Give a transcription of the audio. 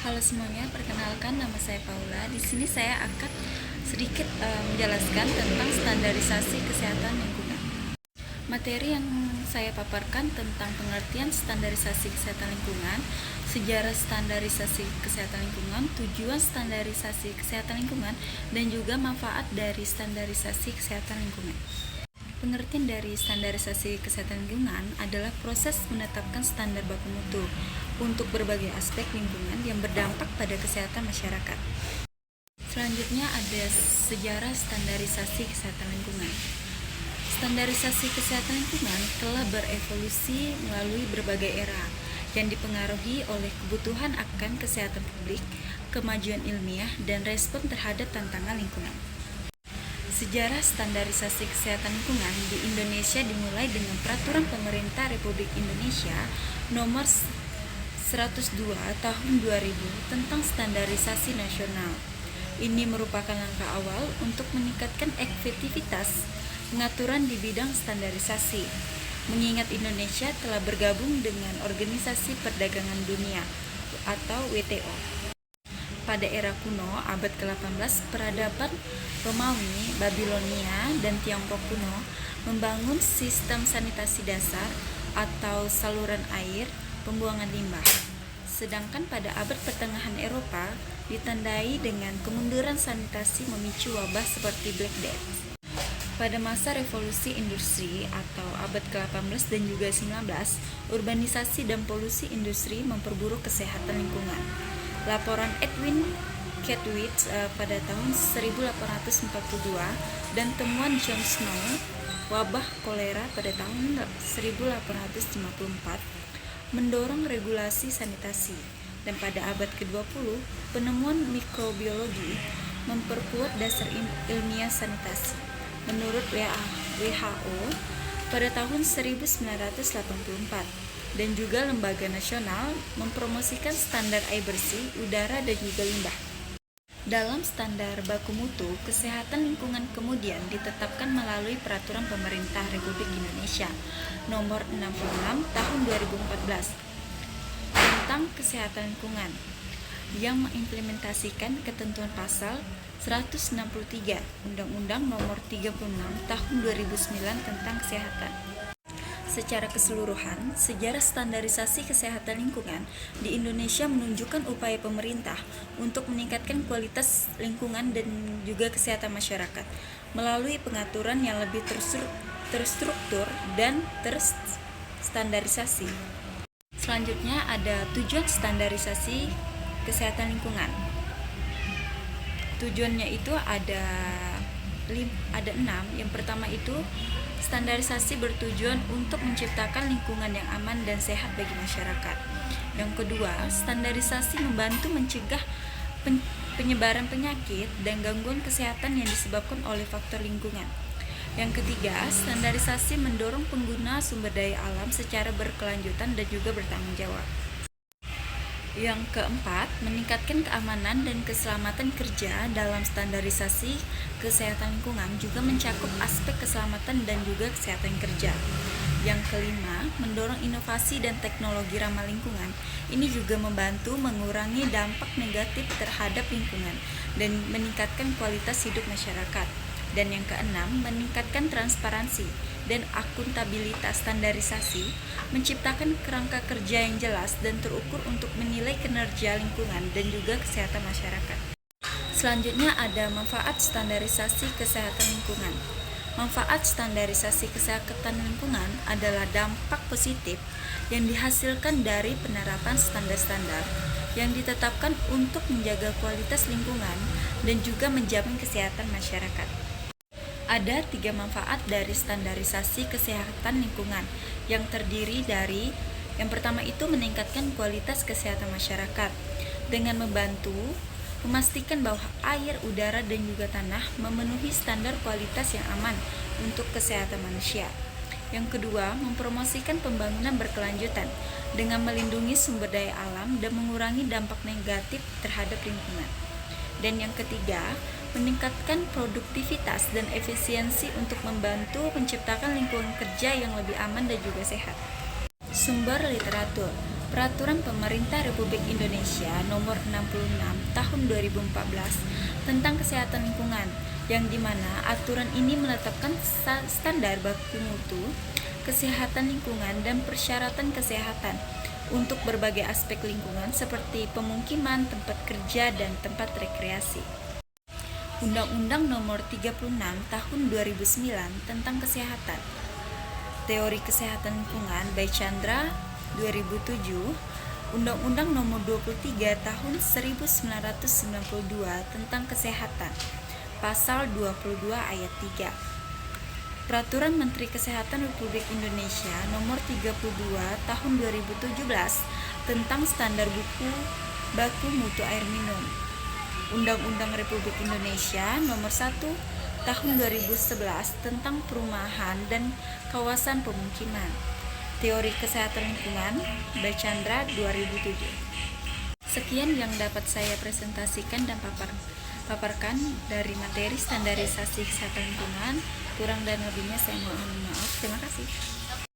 Halo semuanya, perkenalkan nama saya Paula. Di sini saya akan sedikit menjelaskan tentang standarisasi kesehatan lingkungan. Materi yang saya paparkan tentang pengertian standarisasi kesehatan lingkungan, sejarah standarisasi kesehatan lingkungan, tujuan standarisasi kesehatan lingkungan, dan juga manfaat dari standarisasi kesehatan lingkungan. Pengertian dari standarisasi kesehatan lingkungan adalah proses menetapkan standar baku mutu untuk berbagai aspek lingkungan yang berdampak pada kesehatan masyarakat. Selanjutnya ada sejarah standarisasi kesehatan lingkungan. Standarisasi kesehatan lingkungan telah berevolusi melalui berbagai era yang dipengaruhi oleh kebutuhan akan kesehatan publik, kemajuan ilmiah, dan respon terhadap tantangan lingkungan. Sejarah standarisasi kesehatan lingkungan di Indonesia dimulai dengan Peraturan Pemerintah Republik Indonesia Nomor 102 Tahun 2000 tentang Standarisasi Nasional. Ini merupakan langkah awal untuk meningkatkan efektivitas pengaturan di bidang standarisasi, mengingat Indonesia telah bergabung dengan Organisasi Perdagangan Dunia atau WTO. Pada era kuno, abad ke-18, peradaban Romawi, Babilonia, dan Tiongkok kuno membangun sistem sanitasi dasar atau saluran air pembuangan limbah. Sedangkan pada abad pertengahan Eropa ditandai dengan kemunduran sanitasi memicu wabah seperti Black Death. Pada masa revolusi industri atau abad ke-18 dan juga 19, urbanisasi dan polusi industri memperburuk kesehatan lingkungan. Laporan Edwin Catwitz pada tahun 1842 dan temuan John Snow wabah kolera pada tahun 1854 mendorong regulasi sanitasi, dan pada abad ke-20 penemuan mikrobiologi memperkuat dasar ilmiah sanitasi. Menurut WHO pada tahun 1984 dan juga lembaga nasional mempromosikan standar air bersih, udara, dan juga limbah. Dalam standar baku mutu, kesehatan lingkungan kemudian ditetapkan melalui Peraturan Pemerintah Republik Indonesia Nomor 66 Tahun 2014 tentang kesehatan lingkungan yang mengimplementasikan ketentuan pasal 163 Undang-Undang Nomor 36 Tahun 2009 tentang kesehatan. Secara keseluruhan, sejarah standarisasi kesehatan lingkungan di Indonesia menunjukkan upaya pemerintah untuk meningkatkan kualitas lingkungan dan juga kesehatan masyarakat melalui pengaturan yang lebih terstruktur dan terstandarisasi. Selanjutnya ada tujuan standarisasi kesehatan lingkungan. Tujuannya itu ada 6. Yang pertama itu standarisasi bertujuan untuk menciptakan lingkungan yang aman dan sehat bagi masyarakat. Yang kedua, standarisasi membantu mencegah penyebaran penyakit dan gangguan kesehatan yang disebabkan oleh faktor lingkungan. Yang ketiga, standarisasi mendorong pengguna sumber daya alam secara berkelanjutan dan juga bertanggung jawab. Yang keempat, meningkatkan keamanan dan keselamatan kerja. Dalam standarisasi kesehatan lingkungan juga mencakup aspek keselamatan dan juga kesehatan kerja. Yang kelima, mendorong inovasi dan teknologi ramah lingkungan. Ini juga membantu mengurangi dampak negatif terhadap lingkungan dan meningkatkan kualitas hidup masyarakat. Dan yang keenam, meningkatkan transparansi dan akuntabilitas standarisasi, menciptakan kerangka kerja yang jelas dan terukur untuk menilai kinerja lingkungan dan juga kesehatan masyarakat. Selanjutnya ada manfaat standarisasi kesehatan lingkungan. Manfaat standarisasi kesehatan lingkungan adalah dampak positif yang dihasilkan dari penerapan standar-standar yang ditetapkan untuk menjaga kualitas lingkungan dan juga menjamin kesehatan masyarakat. Ada 3 manfaat dari standarisasi kesehatan lingkungan yang terdiri dari yang pertama itu meningkatkan kualitas kesehatan masyarakat dengan membantu memastikan bahwa air, udara, dan juga tanah memenuhi standar kualitas yang aman untuk kesehatan manusia. Yang kedua, mempromosikan pembangunan berkelanjutan dengan melindungi sumber daya alam dan mengurangi dampak negatif terhadap lingkungan. Dan yang ketiga, meningkatkan produktivitas dan efisiensi untuk membantu menciptakan lingkungan kerja yang lebih aman dan juga sehat. Sumber literatur. Peraturan Pemerintah Republik Indonesia Nomor 66 Tahun 2014 tentang Kesehatan Lingkungan, yang dimana aturan ini menetapkan standar baku mutu, kesehatan lingkungan, dan persyaratan kesehatan untuk berbagai aspek lingkungan seperti pemukiman, tempat kerja, dan tempat rekreasi. Undang-Undang Nomor 36 Tahun 2009 tentang Kesehatan, Teori Kesehatan Lingkungan by Chandra 2007, Undang-Undang Nomor 23 Tahun 1992 tentang Kesehatan, Pasal 22 Ayat 3. Peraturan Menteri Kesehatan Republik Indonesia Nomor 32 Tahun 2017 tentang Standar Baku Mutu Air Minum. Undang-Undang Republik Indonesia Nomor 1 Tahun 2011 tentang Perumahan dan Kawasan Pemukiman. Teori Kesehatan Lingkungan by Chandra 2007. Sekian yang dapat saya presentasikan dan paparkan dari materi standarisasi kesehatan lingkungan. Kurang dan lebihnya saya mohon maaf. Terima kasih.